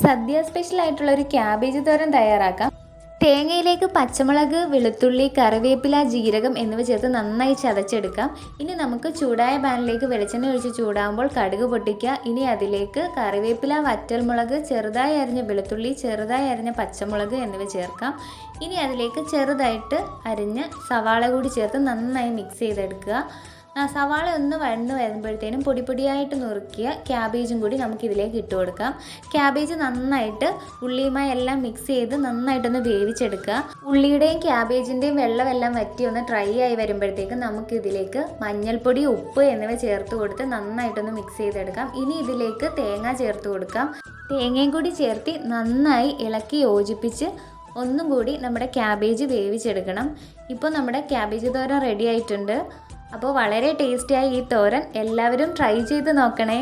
സദ്യ special ആയിട്ടുള്ള ഒരു cabbage തോരൻ തയ്യാറാക്കാം. തേങ്ങയിലേക്ക് പച്ചമുളക്, വെളുത്തുള്ളി, കറിവേപ്പില, ജീരകം എന്നിവ ചേർത്ത് നന്നായി ചതച്ചെടുക്കാം. ഇനി നമുക്ക് ചൂടായ പാനിലേക്ക് വെളിച്ചെണ്ണ ഒഴിച്ച് ചൂടാകുമ്പോൾ കടുക് പൊട്ടിക്കുക. ഇനി അതിലേക്ക് കറിവേപ്പില, വറ്റൽമുളക്, ചെറുതായി അരിഞ്ഞ വെളുത്തുള്ളി, ചെറുതായി അരിഞ്ഞ പച്ചമുളക് എന്നിവ ചേർക്കാം. ഇനി അതിലേക്ക് ചെറുതായിട്ട് അരിഞ്ഞ സവാള കൂടി ചേർത്ത് നന്നായി മിക്സ് ചെയ്തെടുക്കുക. സവാള ഒന്ന് വഴന്ന് വരുമ്പോഴത്തേനും പൊടിയായിട്ട് നുറുക്കിയ ക്യാബേജും കൂടി നമുക്കിതിലേക്ക് ഇട്ട് കൊടുക്കാം. ക്യാബേജ് നന്നായിട്ട് ഉള്ളിയുമായി എല്ലാം മിക്സ് ചെയ്ത് നന്നായിട്ടൊന്ന് വേവിച്ചെടുക്കുക. ഉള്ളിയുടെയും ക്യാബേജിൻ്റെയും വെള്ളമെല്ലാം വറ്റി ഒന്ന് ഡ്രൈ ആയി വരുമ്പോഴത്തേക്കും നമുക്കിതിലേക്ക് മഞ്ഞൾപ്പൊടി, ഉപ്പ് എന്നിവ ചേർത്ത് കൊടുത്ത് നന്നായിട്ടൊന്ന് മിക്സ് ചെയ്തെടുക്കാം. ഇനി ഇതിലേക്ക് തേങ്ങ ചേർത്ത് കൊടുക്കാം. തേങ്ങയും കൂടി ചേർത്ത് നന്നായി ഇളക്കി യോജിപ്പിച്ച് ഒന്നും കൂടി നമ്മുടെ ക്യാബേജ് വേവിച്ചെടുക്കണം. ഇപ്പോൾ നമ്മുടെ ക്യാബേജ് തോരൻ റെഡി ആയിട്ടുണ്ട്. അപ്പോൾ വളരെ ടേസ്റ്റിയായി ഈ തോരൻ എല്ലാവരും ട്രൈ ചെയ്ത് നോക്കണേ.